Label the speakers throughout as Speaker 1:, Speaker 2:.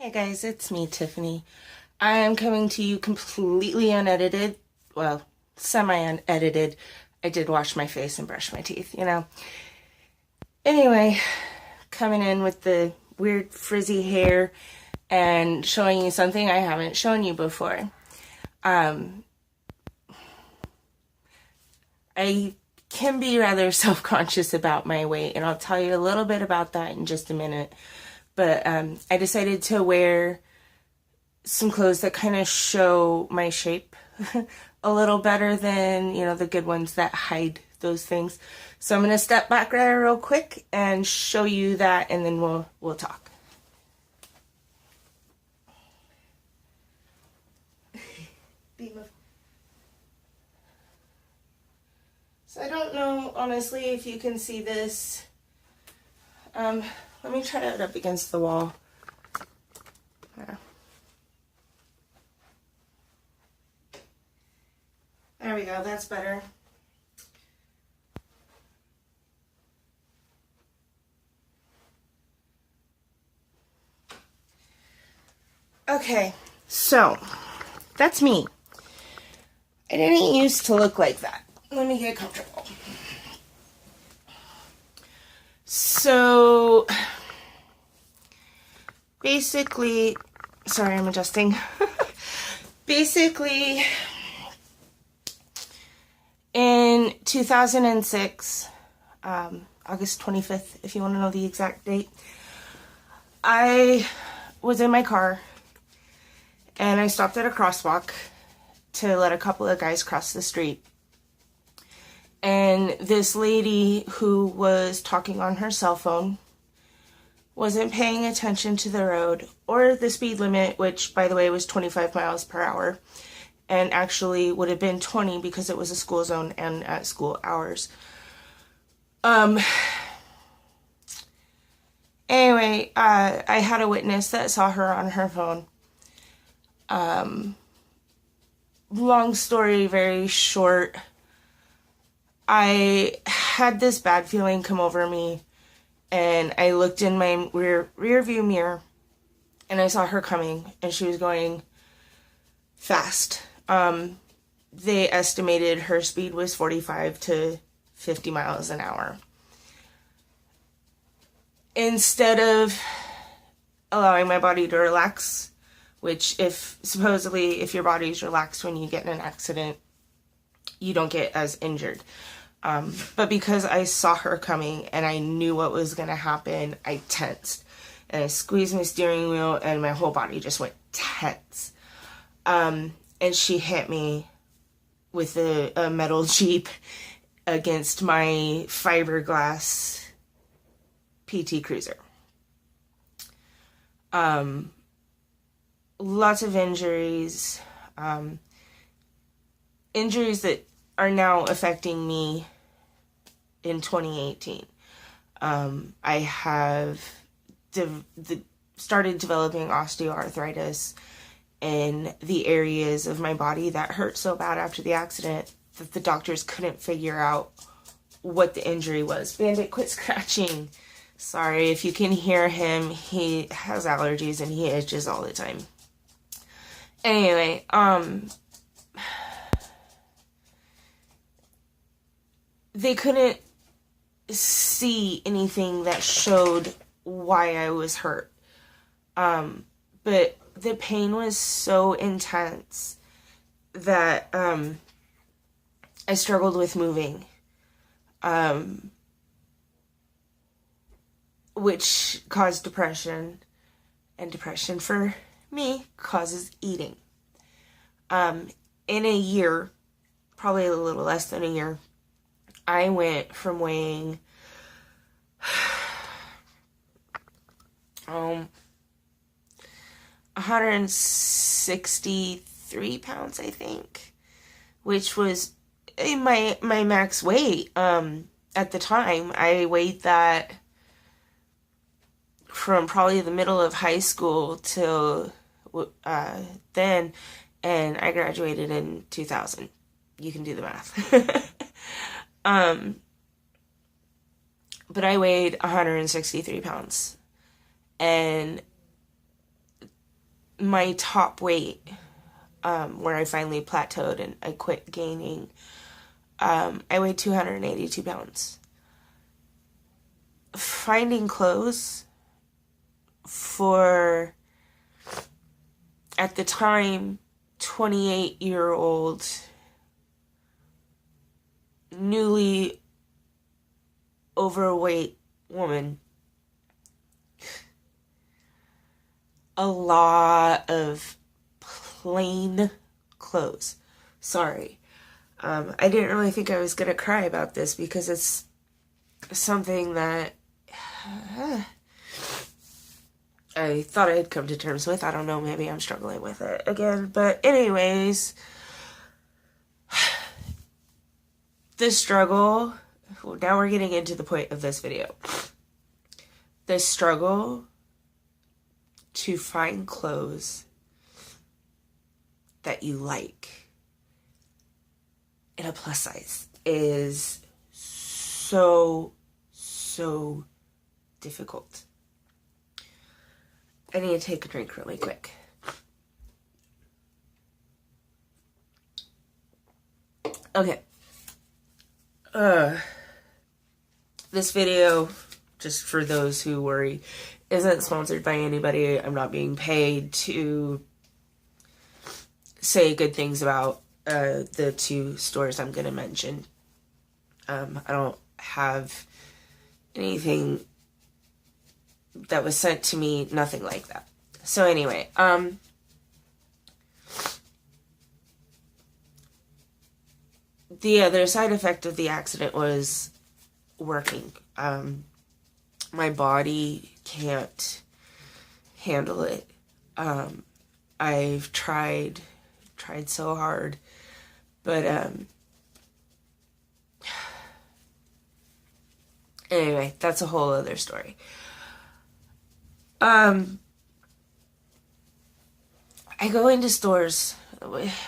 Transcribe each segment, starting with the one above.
Speaker 1: Hey guys, it's me, Tiffany. I am coming to you completely unedited. Well, semi unedited. I did wash my face and brush my teeth. Anyway, coming in with the weird frizzy hair and showing you something I haven't shown you before. I can be rather self conscious about my weight, and I'll tell you a little bit about that in just a minute. But I decided to wear some clothes that kind of show my shape a little better than, the good ones that hide those things. So I'm going to step back there real quick and show you that, and then we'll talk. So I don't know, honestly, if you can see this. Let me try it up against the wall. There we go, that's better. Okay, so that's me. I didn't used to look like that. Let me get comfortable. So basically, sorry, I'm adjusting. Basically, in 2006, August 25th, if you want to know the exact date, I was in my car and I stopped at a crosswalk to let a couple of guys cross the street. And this lady who was talking on her cell phone wasn't paying attention to the road or the speed limit, which, by the way, was 25 miles per hour. And actually would have been 20 because it was a school zone and at school hours. Anyway, I had a witness that saw her on her phone. Long story, very short. I had this bad feeling come over me, and I looked in my rear view mirror, and I saw her coming, and she was going fast. They estimated her speed was 45 to 50 miles an hour. Instead of allowing my body to relax, which supposedly if your body's relaxed when you get in an accident, you don't get as injured. But because I saw her coming and I knew what was going to happen, I tensed. And I squeezed my steering wheel and my whole body just went tense. And she hit me with a metal Jeep against my fiberglass PT Cruiser. Lots of injuries. Injuries that are now affecting me in 2018. I have started developing osteoarthritis in the areas of my body that hurt so bad after the accident that the doctors couldn't figure out what the injury was. Bandit, quit scratching. Sorry, if you can hear him, he has allergies and he itches all the time. Anyway, they couldn't see anything that showed why I was hurt. But the pain was so intense that I struggled with moving, which caused depression, and depression for me causes eating. In a year, probably a little less than a year, I went from weighing 163 pounds, I think, which was my max weight. At the time, I weighed that from probably the middle of high school till then, and I graduated in 2000. You can do the math. But I weighed 163 pounds. And my top weight, where I finally plateaued and I quit gaining, I weighed 282 pounds. Finding clothes for, at the time, 28-year-old, newly overweight woman, a lot of plain clothes. Sorry. I didn't really think I was going to cry about this because it's something that I thought I had come to terms with. I don't know, maybe I'm struggling with it again. But anyways, the struggle, now we're getting into the point of this video. The struggle to find clothes that you like in a plus size is so difficult. I need to take a drink really quick. Okay. This video, just for those who worry, isn't sponsored by anybody. I'm not being paid to say good things about the two stores I'm going to mention. I don't have anything that was sent to me, nothing like that. So anyway, the other side effect of the accident was working. My body can't handle it. I've tried so hard, but anyway, that's a whole other story. I go into stores.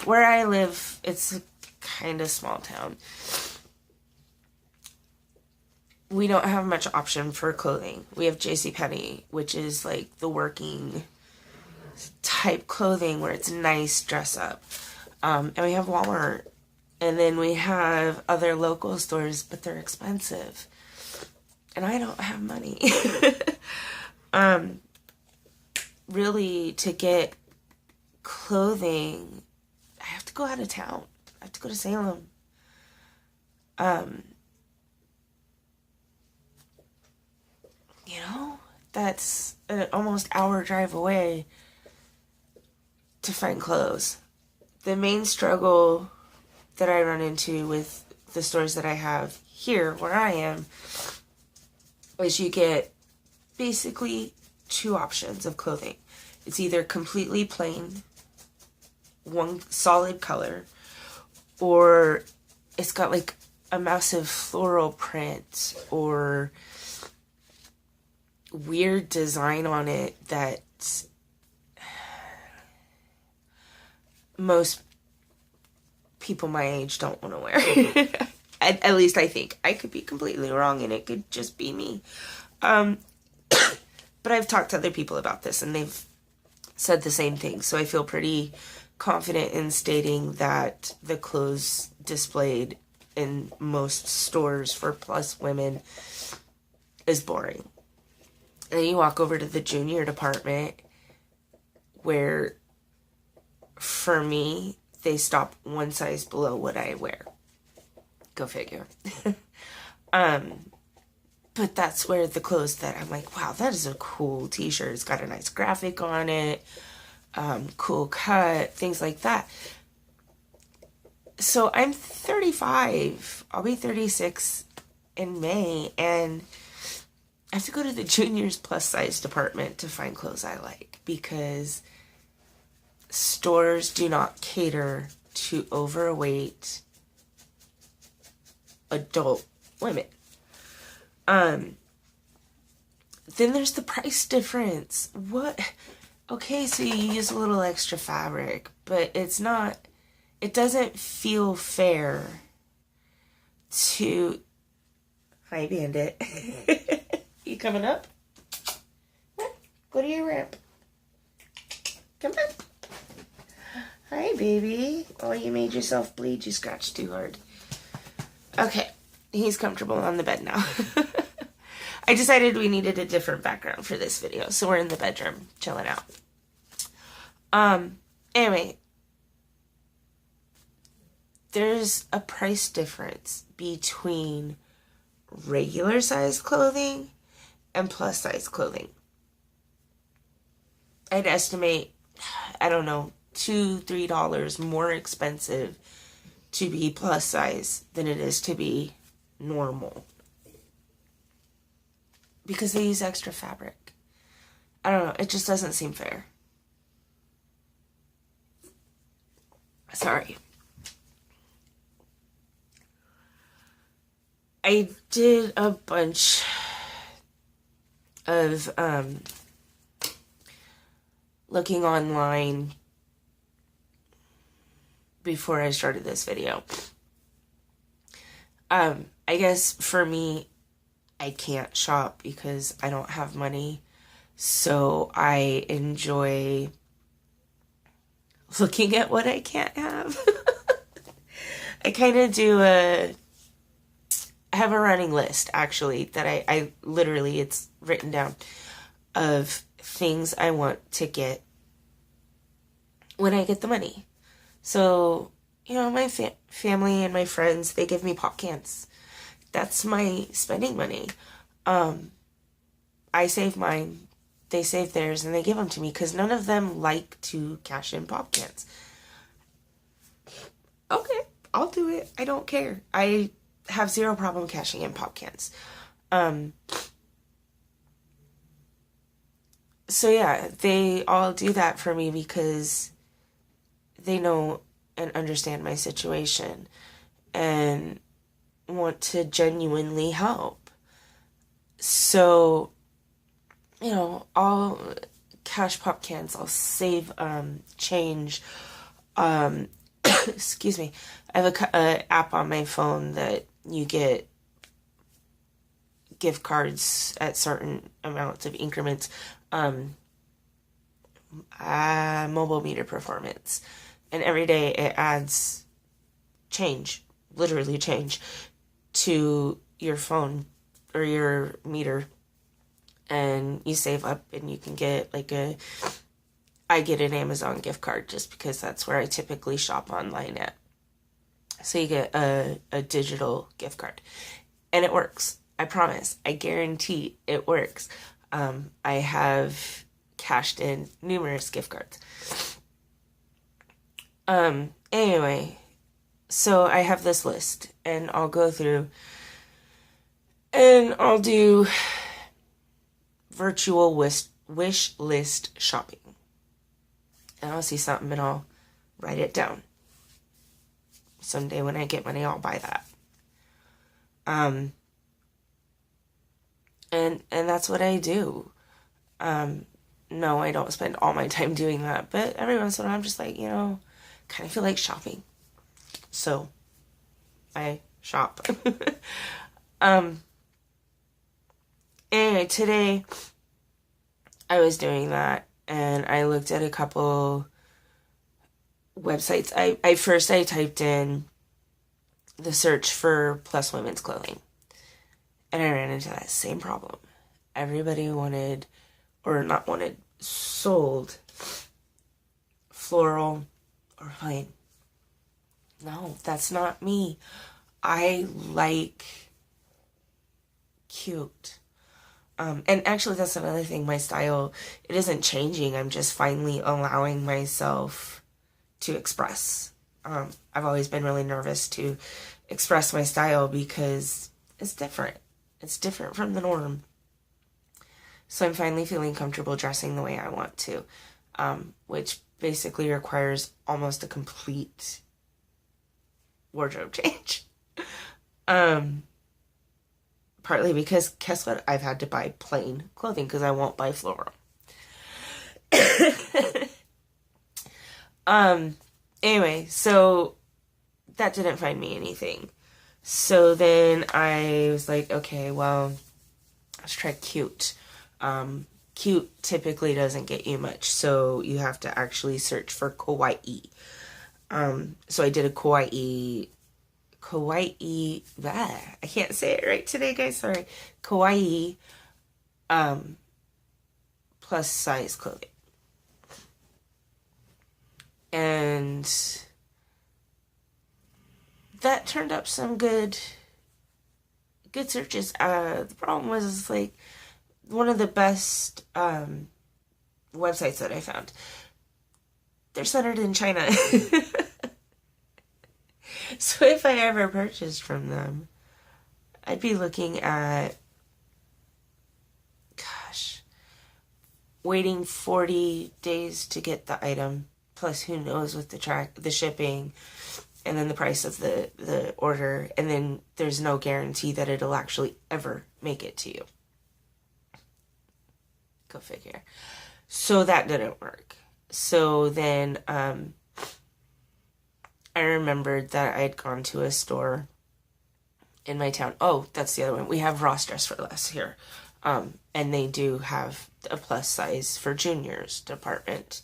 Speaker 1: Where I live, it's a kind of small town. We don't have much option for clothing. We have JCPenney, which is like the working type clothing where it's nice dress up. And we have Walmart. And then we have other local stores, but they're expensive. And I don't have money. Really, to get clothing, I have to go out of town. I have to go to Salem. You know, that's an almost hour drive away to find clothes. The main struggle that I run into with the stores that I have here, where I am, is you get basically two options of clothing. It's either completely plain, one solid color, or it's got like a massive floral print or weird design on it that most people my age don't want to wear. At least I think. I could be completely wrong and it could just be me. But I've talked to other people about this and they've said the same thing. So I feel pretty confident in stating that the clothes displayed in most stores for plus women is boring. And then you walk over to the junior department where, for me, they stop one size below what I wear. Go figure. But that's where the clothes that I'm like, wow, that is a cool t-shirt. It's got a nice graphic on it. Cool cut, things like that. So I'm 35. I'll be 36 in May. And I have to go to the juniors plus size department to find clothes I like. Because stores do not cater to overweight adult women. Then there's the price difference. What? Okay, so you use a little extra fabric, but it's not, it doesn't feel fair to, hi Bandit. You coming up? Go to your ramp. Come on. Hi, baby. Oh, you made yourself bleed. You scratched too hard. Okay. He's comfortable on the bed now. I decided we needed a different background for this video, so we're in the bedroom chilling out. Anyway, there's a price difference between regular size clothing and plus size clothing. I'd estimate, I don't know, $2-3 more expensive to be plus size than it is to be normal. Because they use extra fabric. I don't know, it just doesn't seem fair. Sorry. I did a bunch of looking online before I started this video. I guess for me, I can't shop because I don't have money. So I enjoy looking at what I can't have. I kind of do I have a running list, actually, that I literally, it's written down, of things I want to get when I get the money. So, you know, my family and my friends, they give me pop cans. That's my spending money. I save mine, they save theirs, and they give them to me because none of them like to cash in pop cans. Okay, I'll do it. I don't care. I have zero problem cashing in pop cans. So yeah, they all do that for me because they know and understand my situation and want to genuinely help. So, you know, I'll cash pop cans, I'll save change. Excuse me. I have a app on my phone that you get gift cards at certain amounts of increments. Mobile meter performance. And every day it adds change, literally change, to your phone or your meter. And you save up and you can get like I get an Amazon gift card just because that's where I typically shop online at. So you get a digital gift card. And it works. I promise. I guarantee it works. I have cashed in numerous gift cards. Anyway, so I have this list and I'll go through and I'll do virtual wish list shopping. And I'll see something and I'll write it down. Someday when I get money, I'll buy that. And that's what I do. No, I don't spend all my time doing that, but every once in a while I'm just like, you know, kind of feel like shopping. So I shop. Anyway, today I was doing that and I looked at a couple websites. I first typed in the search for plus women's clothing. And I ran into that same problem. Everybody wanted, or not wanted, sold floral or plain. No, that's not me. I like cute. And actually that's another thing. My style, it isn't changing. I'm just finally allowing myself to express. I've always been really nervous to express my style because it's different. It's different from the norm. So I'm finally feeling comfortable dressing the way I want to, which basically requires almost a complete wardrobe change. Partly because, guess what? I've had to buy plain clothing because I won't buy floral. Anyway, so that didn't find me anything. So then I was like, okay, well, let's try cute. Cute typically doesn't get you much, so you have to actually search for kawaii. So I did a kawaii, I can't say it right today, guys, sorry. Kawaii, plus size clothing. And that turned up some good searches. The problem was, like, one of the best websites that I found, they're centered in China. So if I ever purchased from them, I'd be looking at, gosh, waiting 40 days to get the item, plus who knows with the shipping, and then the price of the order, and then there's no guarantee that it'll actually ever make it to you. Go figure. So that didn't work. So then I remembered that I had gone to a store in my town. Oh, that's the other one. We have Ross Dress for Less here. And they do have a plus size for juniors department,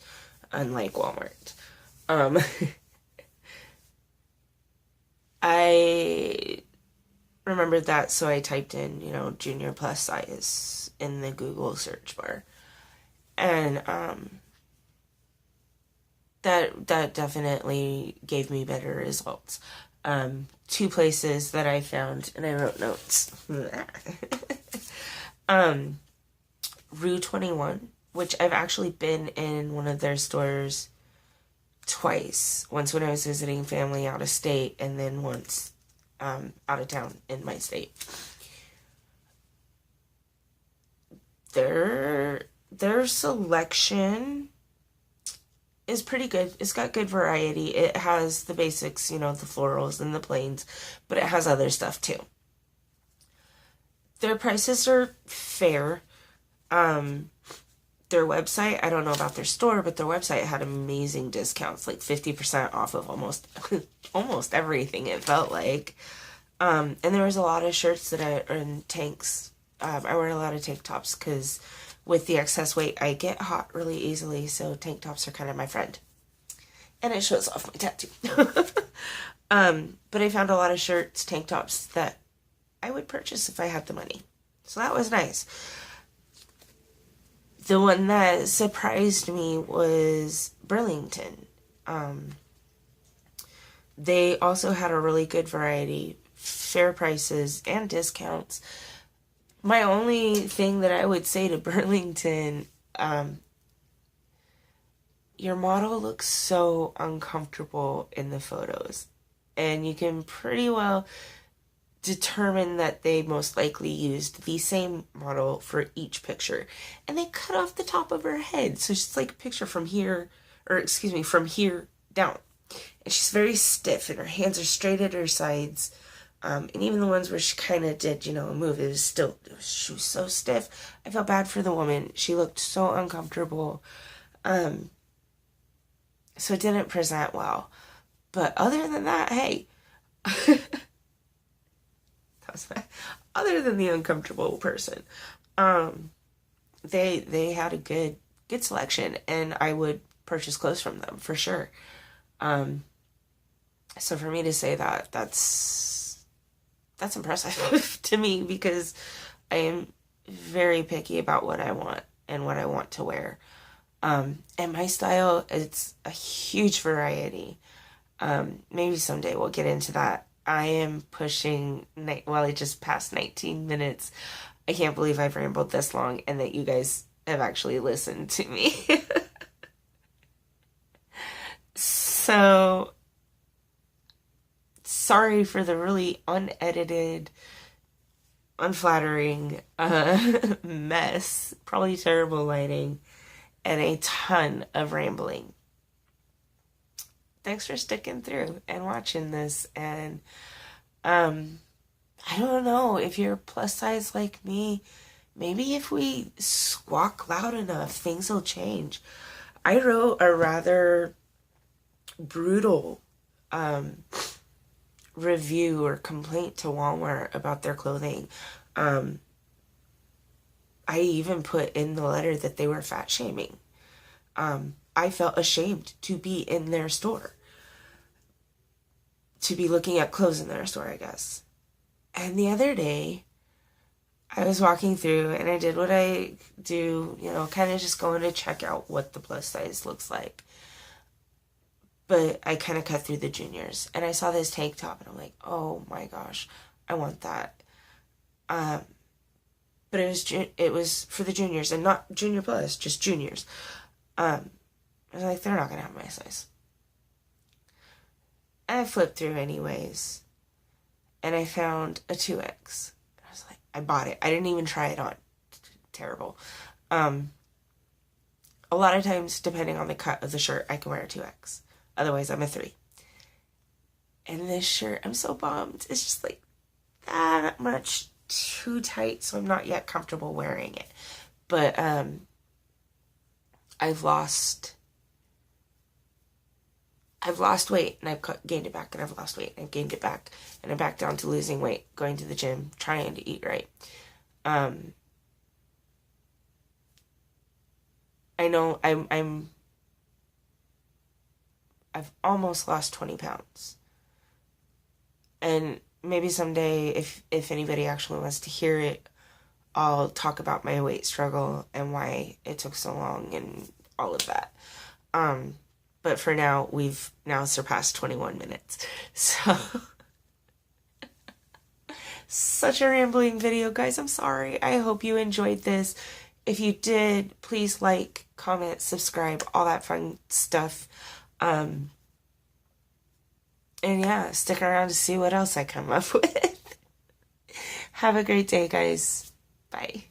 Speaker 1: unlike Walmart. I remembered that, so I typed in, junior plus size in the Google search bar. And that definitely gave me better results. 2 places that I found, and I wrote notes. Rue 21, which I've actually been in one of their stores twice. Once when I was visiting family out of state, and then once out of town in my state. Their selection is pretty good. It's got good variety. It has the basics, the florals and the plains, but it has other stuff too. Their prices are fair. Their website, I don't know about their store, but their website had amazing discounts, like 50% off of almost everything, it felt like. And there was a lot of shirts and tanks. I wear a lot of tank tops because with the excess weight, I get hot really easily, so tank tops are kind of my friend. And it shows off my tattoo. But I found a lot of shirts, tank tops that I would purchase if I had the money. So that was nice. The one that surprised me was Burlington. They also had a really good variety, fair prices, and discounts. My only thing that I would say to Burlington, your model looks so uncomfortable in the photos. And you can pretty well determine that they most likely used the same model for each picture. And they cut off the top of her head. So she's like a picture from here down. And she's very stiff and her hands are straight at her sides. And even the ones where she kind of did, a move, she was so stiff. I felt bad for the woman. She looked so uncomfortable. So it didn't present well. But other than that, hey. Other than the uncomfortable person, they had a good selection, and I would purchase clothes from them for sure. So for me to say that, that's impressive to me, because I am very picky about what I want and what I want to wear. And my style, it's a huge variety. Maybe someday we'll get into that. I am pushing, I just passed 19 minutes. I can't believe I've rambled this long and that you guys have actually listened to me. So, sorry for the really unedited, unflattering mess, probably terrible lighting, and a ton of rambling. Thanks for sticking through and watching this. And I don't know, if you're plus size like me, maybe if we squawk loud enough, things will change. I wrote a rather brutal review or complaint to Walmart about their clothing. I even put in the letter that they were fat shaming. I felt ashamed to be in their store, to be looking at clothes in their store, I guess. And the other day, I was walking through and I did what I do, kind of just going to check out what the plus size looks like. But I kind of cut through the juniors and I saw this tank top and I'm like, oh my gosh, I want that. But it was for the juniors and not junior plus, just juniors. I was like, they're not going to have my size. And I flipped through anyways and I found a 2X. I was like, I bought it. I didn't even try it on. Terrible. A lot of times, depending on the cut of the shirt, I can wear a 2X. Otherwise, I'm a 3. And this shirt, I'm so bummed. It's just like that much too tight, so I'm not yet comfortable wearing it. But I've lost weight and I've gained it back, and I've lost weight and I've gained it back, and I'm back down to losing weight, going to the gym, trying to eat right. I know I've almost lost 20 pounds. And maybe someday, if anybody actually wants to hear it, I'll talk about my weight struggle and why it took so long and all of that. But for now, we've now surpassed 21 minutes. So, such a rambling video, guys. I'm sorry. I hope you enjoyed this. If you did, please like, comment, subscribe, all that fun stuff. And yeah, stick around to see what else I come up with. Have a great day, guys. Bye.